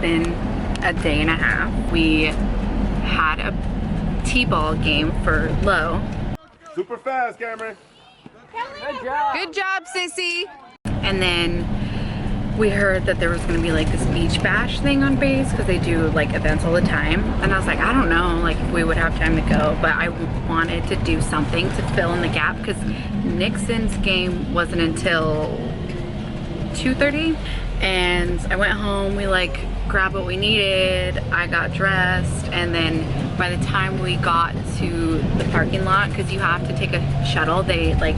been a day and a half. We had a t-ball game for Low. Super fast, Cameron. Good job. Good job, sissy. And then we heard that there was gonna be like this beach bash thing on base because they do like events all the time. And I was like, I don't know, like if we would have time to go, but I wanted to do something to fill in the gap because Nixon's game wasn't until 2:30. And I went home, we like grabbed what we needed, I got dressed, and then by the time we got to the parking lot, because you have to take a shuttle, they like,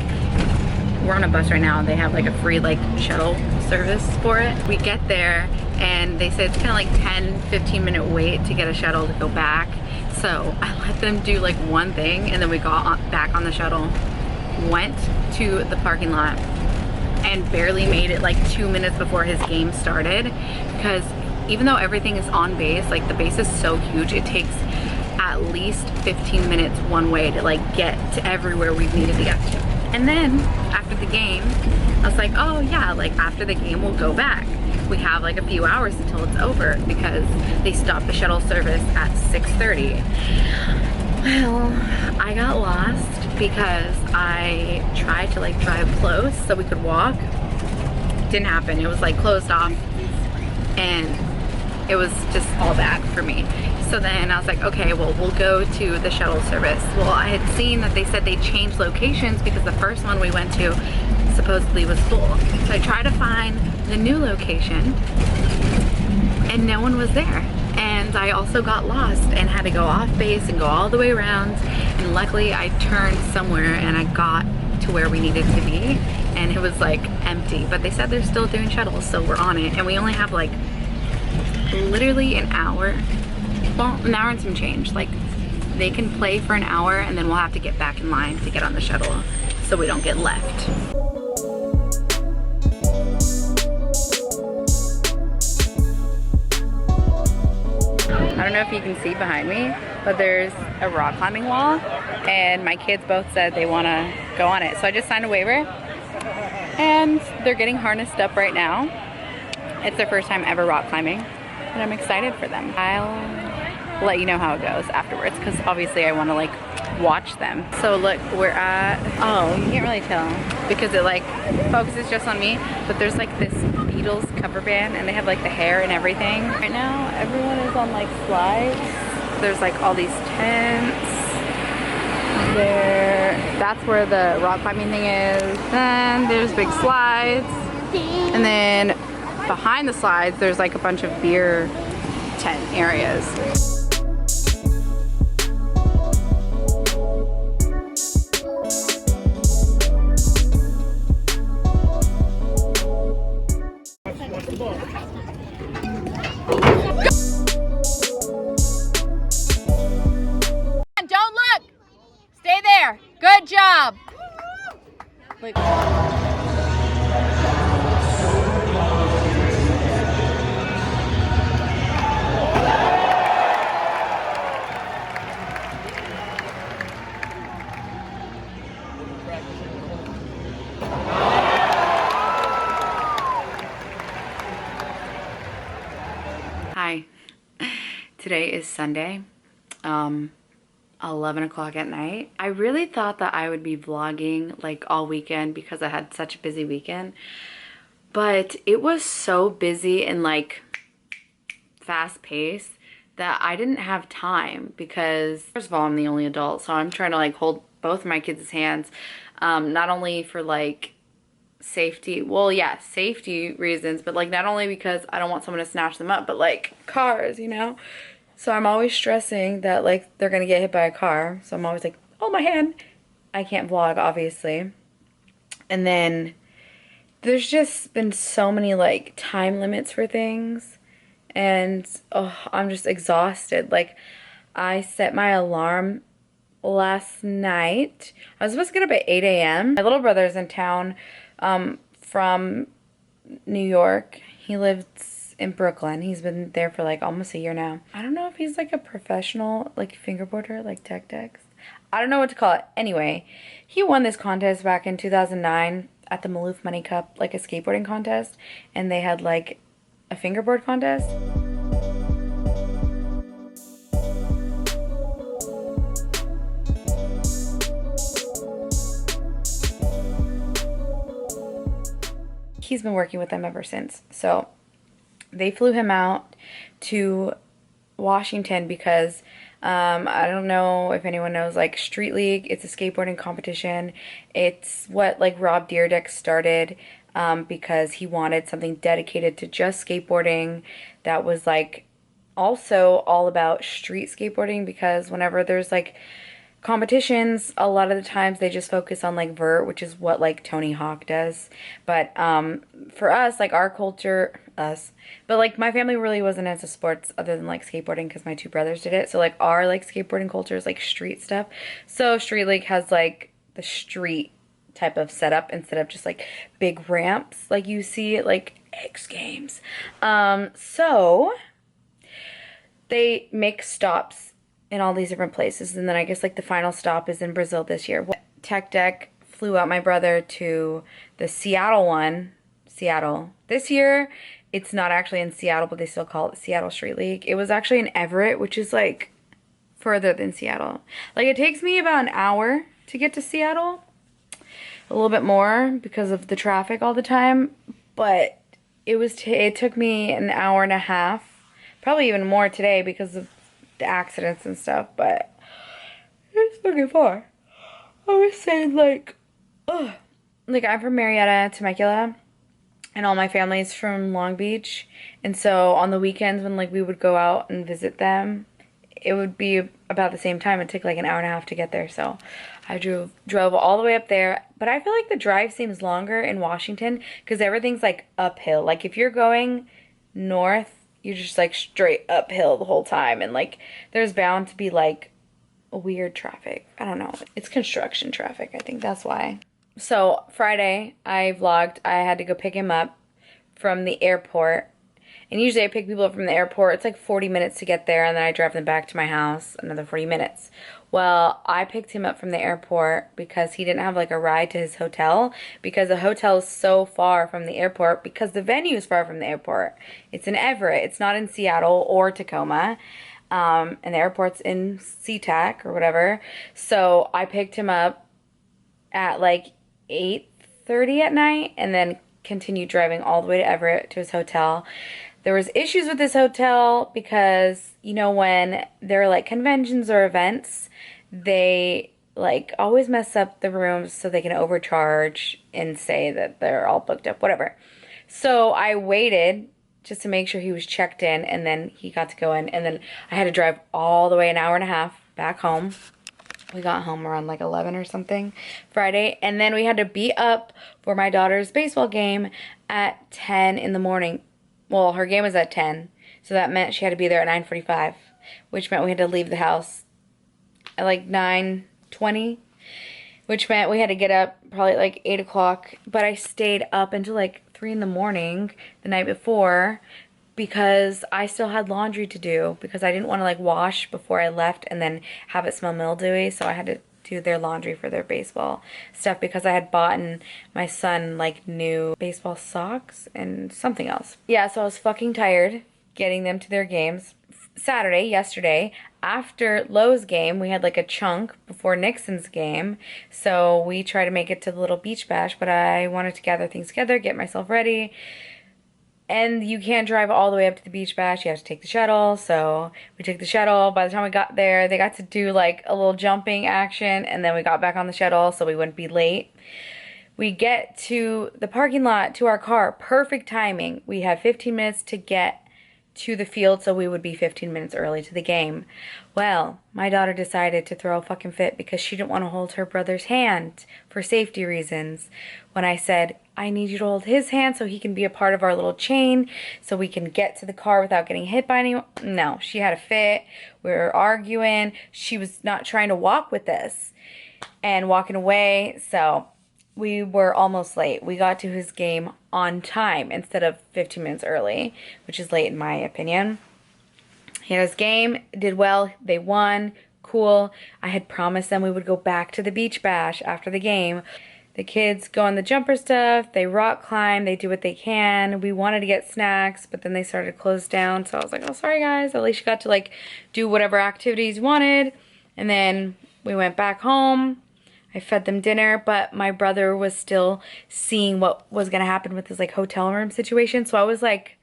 we're on a bus right now, they have like a free like shuttle service for it. We get there and they said it's kind of like 10-15 minute wait to get a shuttle to go back. So I let them do like one thing and then we got back on the shuttle, went to the parking lot, and barely made it like 2 minutes before his game started, because even though everything is on base, like the base is so huge, it takes at least 15 minutes one way to like get to everywhere we've needed to get to. And then after the game, I was like, oh yeah, like after the game we'll go back. We have like a few hours until it's over because they stopped the shuttle service at 6:30. Well, I got lost because I tried to like drive close so we could walk. Didn't happen. It was like closed off and it was just all bad for me. So then I was like, okay, well, we'll go to the shuttle service. Well, I had seen that they said they changed locations because the first one we went to supposedly was full. So I tried to find the new location and no one was there. And I also got lost and had to go off base and go all the way around. And luckily I turned somewhere and I got to where we needed to be. And it was like empty, but they said they're still doing shuttles, so we're on it. And we only have like literally an hour. Well, an hour and some change. Like they can play for an hour and then we'll have to get back in line to get on the shuttle so we don't get left. I don't know if you can see behind me, but there's a rock climbing wall and my kids both said they want to go on it. So I just signed a waiver and they're getting harnessed up right now. It's their first time ever rock climbing and I'm excited for them. I'll let you know how it goes afterwards because obviously I want to like watch them. So look, we're at, oh, you can't really tell because it like focuses just on me, but there's like this Beatles cover band and they have like the hair and everything. Right now everyone is on like slides. There's like all these tents there. That's where the rock climbing thing is. Then there's big slides and then behind the slides there's like a bunch of beer tent areas. Don't look! Stay there! Good job! Look. Hi, today is Sunday, 11 o'clock at night. I really thought that I would be vlogging like all weekend because I had such a busy weekend, but it was so busy and like fast paced that I didn't have time because first of all, I'm the only adult, so I'm trying to like hold both of my kids' hands, not only for like safety, well yeah, safety reasons, but like not only because I don't want someone to snatch them up, but like cars, you know. So I'm always stressing that like they're gonna get hit by a car, so I'm always like, oh, my hand. I can't vlog obviously. And then there's just been so many like time limits for things and oh, I'm just exhausted. Like I set my alarm last night. I was supposed to get up at 8 a.m. My little brother's in town from New York. He lives in Brooklyn. He's been there for like almost a year now. I don't know if he's like a professional like fingerboarder, like tech decks. I don't know what to call it. Anyway, he won this contest back in 2009 at the Maloof Money Cup, like a skateboarding contest, and they had like a fingerboard contest. he's been working with them ever since. So they flew him out to Washington because I don't know if anyone knows, like, Street League, it's a skateboarding competition. It's what, like, Rob Dyrdek started because he wanted something dedicated to just skateboarding that was, like, also all about street skateboarding, because whenever there's, like, competitions, a lot of the times they just focus on, like, vert, which is what, like, Tony Hawk does. But for us, like, our culture, but, like, my family really wasn't into sports other than, like, skateboarding because my 2 brothers did it. So, like, our, like, skateboarding culture is, like, street stuff. So Street League has, like, the street type of setup instead of just, like, big ramps like you see at, like, X Games. So they make stops in all these different places, and then I guess, like, the final stop is in Brazil this year. Tech Deck flew out my brother to the Seattle one. Seattle. This year, it's not actually in Seattle, but they still call it Seattle Street League. It was actually in Everett, which is, like, further than Seattle. Like, it takes me about an hour to get to Seattle. A little bit more because of the traffic all the time. But it took me an hour and a half. Probably even more today because of the accidents and stuff. But it's fucking far. I was saying, like, ugh. Like, I'm from Marietta, Temecula. And all my family's from Long Beach. And so on the weekends when, like, we would go out and visit them, it would be about the same time. It'd take like an hour and a half to get there. So I drove all the way up there. But I feel like the drive seems longer in Washington because everything's, like, uphill. Like, if you're going north, you're just, like, straight uphill the whole time. And, like, there's bound to be, like, weird traffic. I don't know. It's construction traffic. I think that's why. So Friday, I vlogged. I had to go pick him up from the airport. And usually I pick people up from the airport. It's like 40 minutes to get there, and then I drive them back to my house, another 40 minutes. Well, I picked him up from the airport because he didn't have, like, a ride to his hotel, because the hotel is so far from the airport, because the venue is far from the airport. It's in Everett. It's not in Seattle or Tacoma. And the airport's in SeaTac or whatever. So I picked him up at, like, 8:30 at night and then continued driving all the way to Everett to his hotel. There was issues with this hotel because, you know, when there are, like, conventions or events, they, like, always mess up the rooms so they can overcharge and say that they're all booked up, whatever. So I waited just to make sure he was checked in, and then he got to go in, and then I had to drive all the way an hour and a half back home. We got home around, like, 11 or something Friday, and then we had to be up for my daughter's baseball game at 10 in the morning. Well, her game was at 10, so that meant she had to be there at 9:45, which meant we had to leave the house at, like, 9:20, which meant we had to get up probably at, like, 8 o'clock, but I stayed up until, like, 3 in the morning the night before because I still had laundry to do, because I didn't want to, like, wash before I left and then have it smell mildewy, so I had to do their laundry for their baseball stuff, because I had bought my son, like, new baseball socks and something else. Yeah, so I was fucking tired getting them to their games. Saturday, yesterday, after Lowe's game, we had, like, a chunk before Nixon's game, so we tried to make it to the little beach bash, but I wanted to gather things together, get myself ready. And you can't drive all the way up to the beach bash. You have to take the shuttle. So we took the shuttle. By the time we got there, they got to do, like, a little jumping action. And then we got back on the shuttle so we wouldn't be late. We get to the parking lot, to our car. Perfect timing. We had 15 minutes to get to the field, so we would be 15 minutes early to the game. Well, my daughter decided to throw a fucking fit because she didn't want to hold her brother's hand for safety reasons. When I said, I need you to hold his hand so he can be a part of our little chain so we can get to the car without getting hit by anyone. No, she had a fit. We were arguing. She was not trying to walk with us and walking away, so we were almost late. We got to his game on time instead of 15 minutes early, which is late in my opinion. He had his game, did well, they won, cool. I had promised them we would go back to the beach bash after the game. The kids go on the jumper stuff, they rock climb, they do what they can. We wanted to get snacks, but then they started to close down, so I was like, oh, sorry guys. At least you got to, like, do whatever activities you wanted. And then we went back home. I fed them dinner, but my brother was still seeing what was gonna happen with this like hotel room situation. So I was like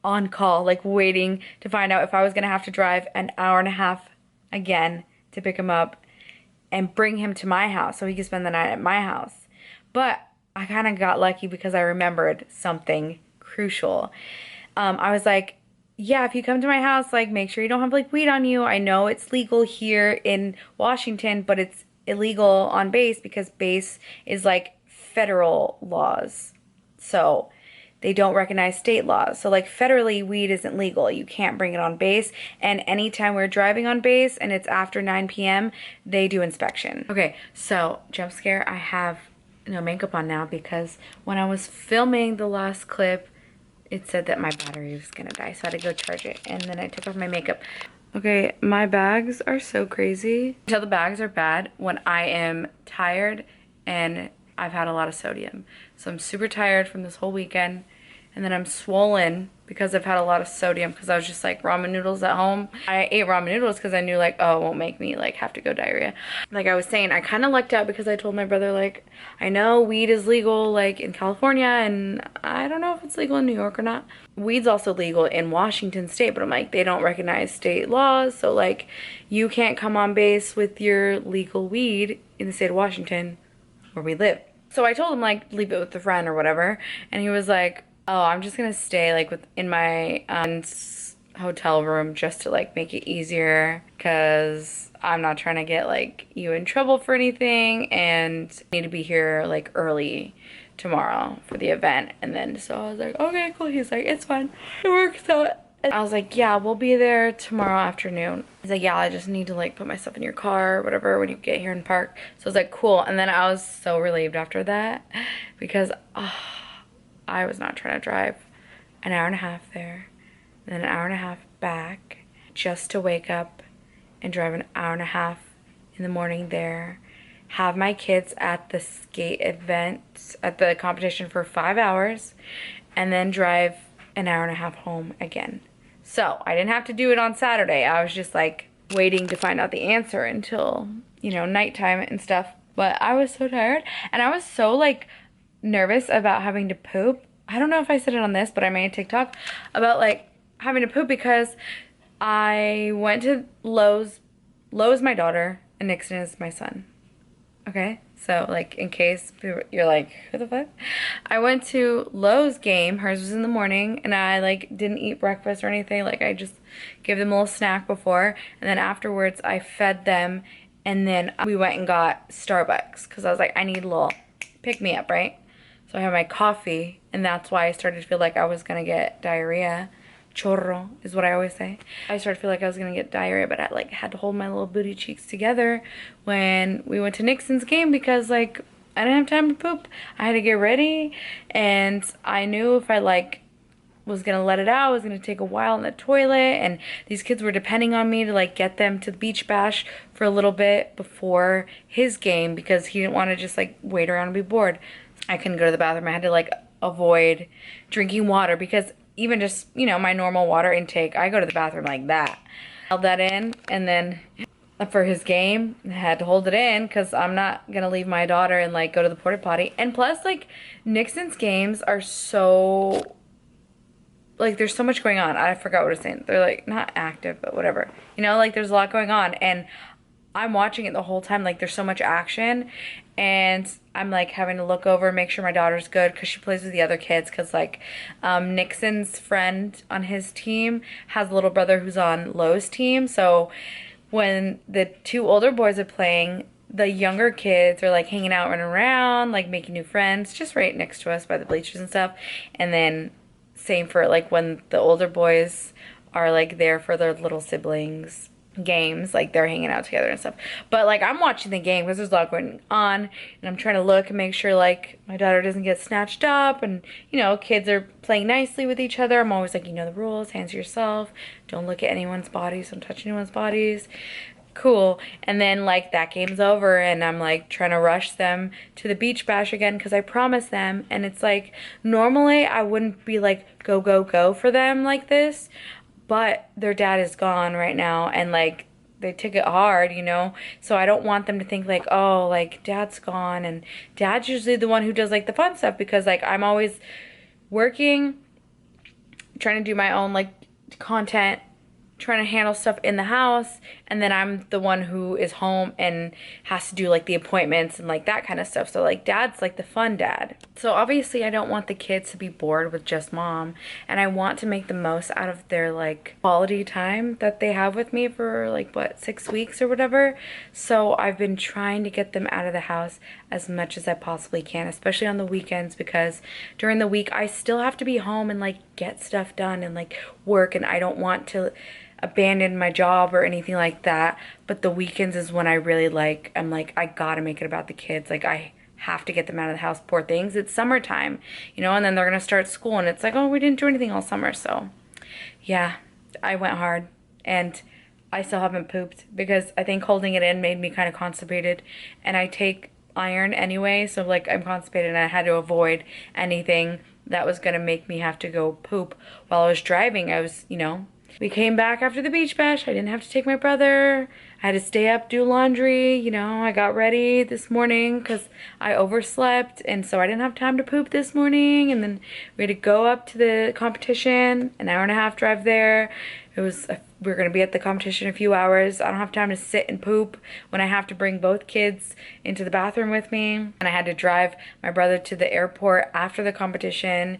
on call, like waiting to find out if I was gonna have to drive an hour and a half again to pick him up and bring him to my house so he could spend the night at my house. But I kind of got lucky because I remembered something crucial. I was like, yeah, if you come to my house, like make sure you don't have like weed on you. I know it's legal here in Washington, but it's illegal on base because base is like federal laws. So they don't recognize state laws. So like federally, weed isn't legal. You can't bring it on base. And anytime we're driving on base and it's after 9 p.m., they do inspection. Okay, so jump scare, I have no makeup on now because when I was filming the last clip, it said that my battery was gonna die. So I had to go charge it. And then I took off my makeup. Okay, my bags are so crazy. Until the bags are bad when I am tired and I've had a lot of sodium. So I'm super tired from this whole weekend. And then I'm swollen because I've had a lot of sodium because I was just like ramen noodles at home. I ate ramen noodles because I knew like, oh, it won't make me like have to go diarrhea. Like I was saying, I kind of lucked out because I told my brother like, I know weed is legal like in California and I don't know if it's legal in New York or not. Weed's also legal in Washington state, but I'm like, they don't recognize state laws. So like you can't come on base with your legal weed in the state of Washington where we live. So I told him like, leave it with a friend or whatever. And he was like, oh, I'm just gonna stay like in my hotel room just to like make it easier because I'm not trying to get like you in trouble for anything and I need to be here like early tomorrow for the event. And then so I was like, okay, cool. He's like, it's fine, it works out. And I was like, yeah, we'll be there tomorrow afternoon. He's like, yeah, I just need to like put my stuff in your car or whatever when you get here and park. So I was like, cool. And then I was so relieved after that because I was not trying to drive an hour and a half there, and then an hour and a half back, just to wake up and drive an hour and a half in the morning there, have my kids at the skate event, at the competition for 5 hours, and then drive an hour and a half home again. So I didn't have to do it on Saturday. I was just like waiting to find out the answer until, you know, nighttime and stuff. But I was so tired, and I was so like nervous about having to poop. I don't know if I said it on this, but I made a TikTok about like having to poop because I went to Lowe's. Lowe's my daughter and Nixon is my son. Okay, so like in case you're like, who the fuck? I went to Lowe's game. Hers was in the morning, and I like didn't eat breakfast or anything. Like I just gave them a little snack before, and then afterwards I fed them, and then we went and got Starbucks because I was like, I need a little pick me up, right? So I had my coffee, and that's why I started to feel like I was gonna get diarrhea. Chorro is what I always say. I started to feel like I was gonna get diarrhea, but I like had to hold my little booty cheeks together when we went to Nixon's game because like I didn't have time to poop. I had to get ready, and I knew if I like was gonna let it out, it was gonna take a while in the toilet, and these kids were depending on me to like get them to the beach bash for a little bit before his game because he didn't want to just like wait around and be bored. I couldn't go to the bathroom. I had to like avoid drinking water because even just, you know, my normal water intake, I go to the bathroom like that. Held that in, and then for his game, I had to hold it in because I'm not gonna leave my daughter and like go to the porta potty. And plus like Nixon's games are so like there's so much going on. I forgot what I was saying. They're like not active, but whatever. You know, like there's a lot going on, and I'm watching it the whole time. Like there's so much action, and I'm like having to look over and make sure my daughter's good because she plays with the other kids because like Nixon's friend on his team has a little brother who's on Lowe's team. So when the two older boys are playing, the younger kids are like hanging out, running around, like making new friends just right next to us by the bleachers and stuff. And then same for like when the older boys are like there for their little siblings games, like they're hanging out together and stuff. But like I'm watching the game because there's a lot going on, and I'm trying to look and make sure like my daughter doesn't get snatched up, and you know, kids are playing nicely with each other. I'm always like, you know the rules, hands to yourself, don't look at anyone's bodies, don't touch anyone's bodies. Cool. And then like that game's over, and I'm like trying to rush them to the beach bash again because I promised them. And it's like normally I wouldn't be like go for them like this, but their dad is gone right now, and like they took it hard, you know? So I don't want them to think like, oh, like dad's gone, and dad's usually the one who does like the fun stuff, because like I'm always working, trying to do my own like content, trying to handle stuff in the house, and then I'm the one who is home and has to do like the appointments and like that kind of stuff. So like dad's like the fun dad. So obviously I don't want the kids to be bored with just mom, and I want to make the most out of their like quality time that they have with me for like what, 6 weeks or whatever. So I've been trying to get them out of the house as much as I possibly can, especially on the weekends, because during the week I still have to be home and like get stuff done and like work, and I don't want to abandon my job or anything like that. But the weekends is when I really like, I'm like, I gotta make it about the kids. Like I have to get them out of the house, poor things. It's summertime, you know, and then they're gonna start school, and it's like, oh, we didn't do anything all summer. So yeah, I went hard, and I still haven't pooped because I think holding it in made me kind of constipated, and I take iron anyway, so like I'm constipated, and I had to avoid anything that was gonna make me have to go poop while I was driving. I was, you know, we came back after the beach bash. I didn't have to take my brother. I had to stay up, do laundry. You know, I got ready this morning because I overslept, and so I didn't have time to poop this morning. And then we had to go up to the competition, an hour and a half drive there. We were going to be at the competition a few hours. I don't have time to sit and poop when I have to bring both kids into the bathroom with me. And I had to drive my brother to the airport after the competition.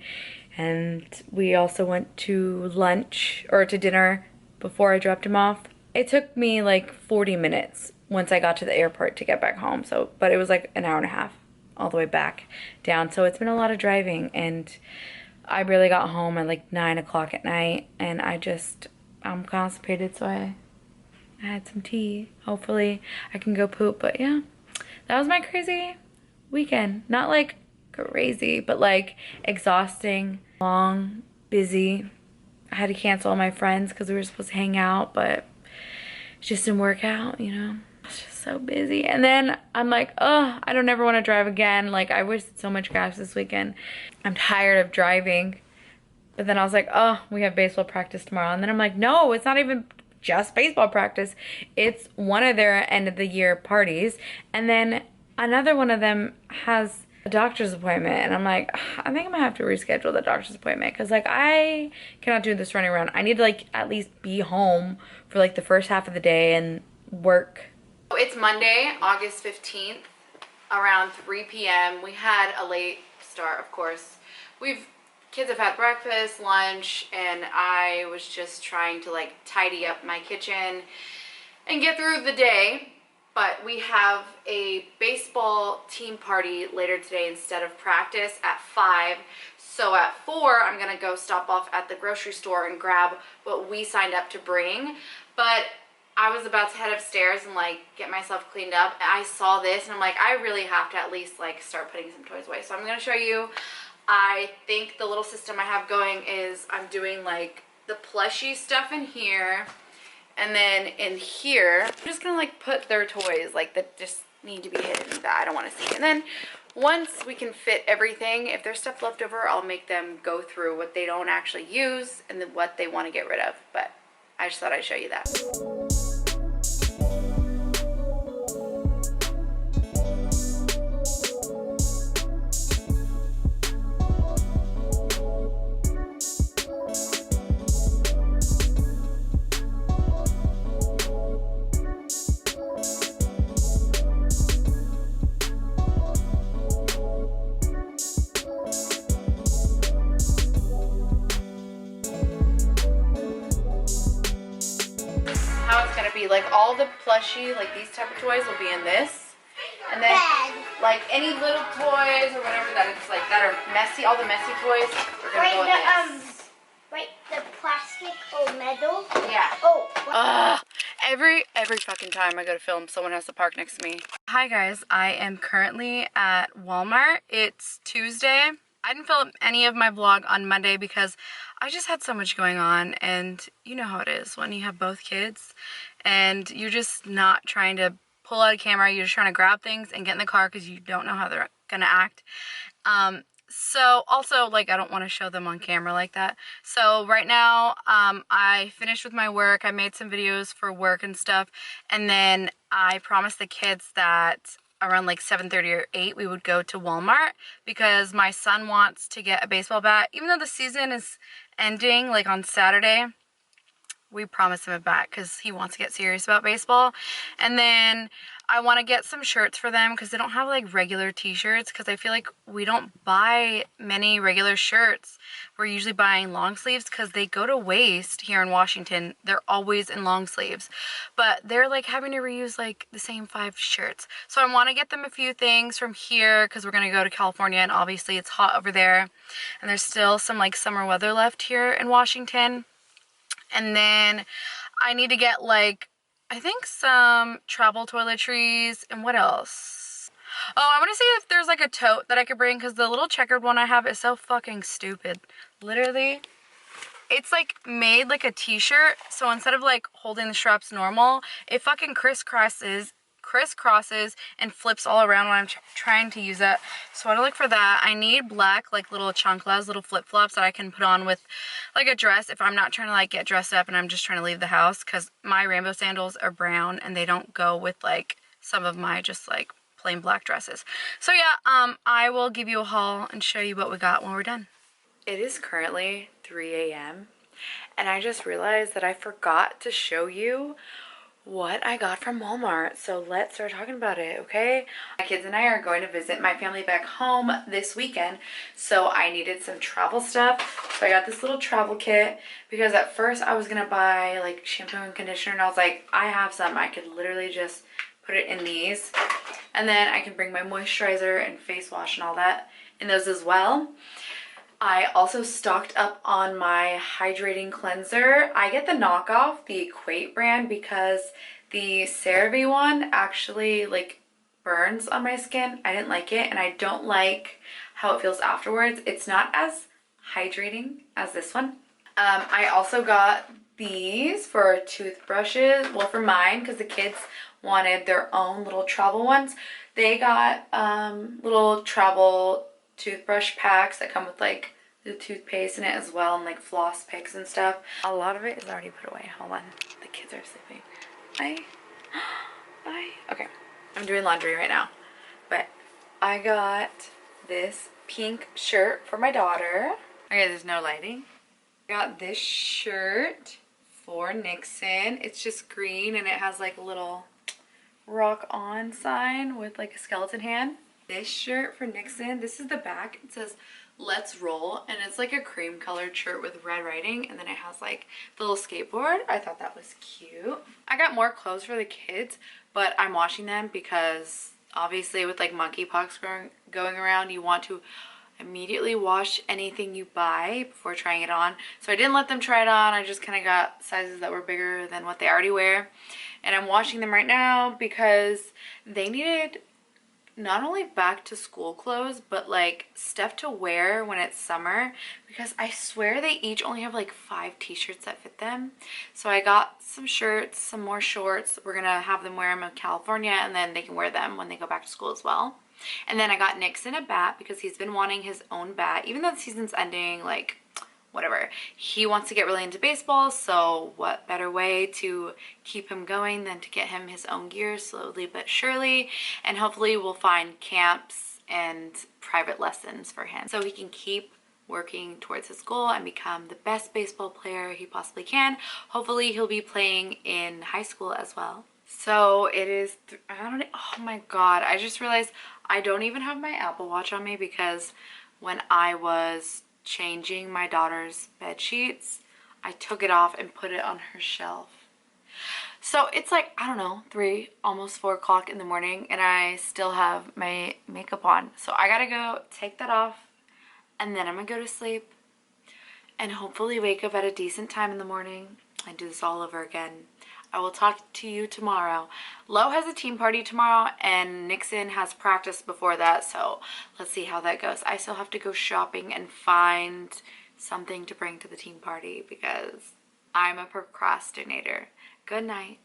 And we also went to lunch, or to dinner, before I dropped him off. It took me like 40 minutes once I got to the airport to get back home. So, but it was like an hour and a half all the way back down. So it's been a lot of driving, and I barely got home at like 9 o'clock at night, and I'm constipated, so I had some tea. Hopefully I can go poop. But yeah, that was my crazy weekend. Not like crazy, but like exhausting, long, busy. I had to cancel all my friends because we were supposed to hang out, but it just didn't work out, you know. It's just so busy. And then I'm like, oh, I don't ever want to drive again. Like I wasted so much gas this weekend. I'm tired of driving. But then I was like, oh, we have baseball practice tomorrow. And then I'm like, no, it's not even just baseball practice. It's one of their end of the year parties. And then another one of them has a doctor's appointment, and I'm like, I think I'm gonna have to reschedule the doctor's appointment, because like I cannot do this running around. I need to like at least be home for like the first half of the day and work. It's Monday, August 15th, around 3 p.m. We had a late start, of course. Kids have had breakfast, lunch, and I was just trying to like tidy up my kitchen and get through the day. But we have a baseball team party later today instead of practice at 5. So at 4, I'm gonna go stop off at the grocery store and grab what we signed up to bring. But I was about to head upstairs and like get myself cleaned up. I saw this and I'm like, I really have to at least like start putting some toys away. So I'm gonna show you. I think the little system I have going is I'm doing like the plushie stuff in here. And then in here, I'm just gonna like put their toys like that just need to be hidden, that I don't want to see. And then once we can fit everything, if there's stuff left over, I'll make them go through what they don't actually use and then what they want to get rid of. But I just thought I'd show you that. Like all the plushie, like these type of toys will be in this, and then like any little toys or whatever that it's like that are messy, all the messy toys are gonna go in this. Right, the plastic or metal. Yeah. Oh. Every fucking time I go to film, someone has to park next to me. Hi guys, I am currently at Walmart. It's Tuesday. I didn't film any of my vlog on Monday because I just had so much going on, and you know how it is when you have both kids and you're just not trying to pull out a camera, you're just trying to grab things and get in the car because you don't know how they're gonna act. So also, like, I don't want to show them on camera like that. So right now, I finished with my work. I made some videos for work and stuff. And then I promised the kids that around like 7:30 or 8, we would go to Walmart because my son wants to get a baseball bat. Even though the season is ending like on Saturday, we promised him a bat because he wants to get serious about baseball. And then I want to get some shirts for them because they don't have like regular t-shirts, because I feel like we don't buy many regular shirts. We're usually buying long sleeves because they go to waste here in Washington. They're always in long sleeves, but they're like having to reuse like the same 5 shirts. So I want to get them a few things from here because we're going to go to California, and obviously it's hot over there, and there's still some like summer weather left here in Washington. And then I need to get like, I think some travel toiletries, and what else? Oh, I want to see if there's like a tote that I could bring, because the little checkered one I have is so fucking stupid. Literally, it's like made like a t-shirt, so instead of like holding the straps normal, it fucking crisscrosses and flips all around when I'm trying to use it. So I want to look for that. I need black like little chanclas, little flip-flops that I can put on with like a dress if I'm not trying to like get dressed up and I'm just trying to leave the house, because my rainbow sandals are brown and they don't go with like some of my just like plain black dresses. So yeah, I will give you a haul and show you what we got when we're done. It is currently 3 a.m. and I just realized that I forgot to show you what I got from Walmart. So let's start talking about it, okay? My kids and I are going to visit my family back home this weekend, so I needed some travel stuff. So I got this little travel kit because at first I was gonna buy like shampoo and conditioner, and I was like, I have some. I could literally just put it in these, and then I can bring my moisturizer and face wash and all that in those as well. I also stocked up on my Hydrating Cleanser. I get the knockoff, the Equate brand, because the CeraVe one actually like burns on my skin. I didn't like it, and I don't like how it feels afterwards. It's not as hydrating as this one. I also got these for toothbrushes. Well, for mine, because the kids wanted their own little travel ones. They got little travel toothbrush packs that come with like the toothpaste in it as well, and like floss picks and stuff. A lot of it is already put away. Hold on, the kids are sleeping. Bye. Okay, I'm doing laundry right now, but I got this pink shirt for my daughter. Okay, there's no lighting. I got this shirt for Nixon. It's just green and it has like a little rock on sign with like a skeleton hand. This shirt for Nixon, this is the back. It says let's roll, and it's like a cream colored shirt with red writing, and then it has like the little skateboard. I thought that was cute. I got more clothes for the kids, but I'm washing them because obviously with like monkeypox going around, you want to immediately wash anything you buy before trying it on. So I didn't let them try it on. I just kind of got sizes that were bigger than what they already wear, and I'm washing them right now because they needed not only back to school clothes, but like stuff to wear when it's summer, because I swear they each only have like 5 t-shirts that fit them. So I got some shirts, some more shorts. We're gonna have them wear them in California, and then they can wear them when they go back to school as well. And then I got Nixon a bat because he's been wanting his own bat, even though the season's ending, like whatever. He wants to get really into baseball, so what better way to keep him going than to get him his own gear slowly but surely, and hopefully we'll find camps and private lessons for him so he can keep working towards his goal and become the best baseball player he possibly can. Hopefully he'll be playing in high school as well. So it is, oh my god, I just realized I don't even have my Apple Watch on me because when I was changing my daughter's bed sheets, I took it off and put it on her shelf. So it's like, I don't know, 3, almost 4 o'clock in the morning, and I still have my makeup on. So I gotta go take that off, and then I'm gonna go to sleep and hopefully wake up at a decent time in the morning and do this all over again. I will talk to you tomorrow. Lo has a team party tomorrow, and Nixon has practice before that, so let's see how that goes. I still have to go shopping and find something to bring to the team party because I'm a procrastinator. Good night.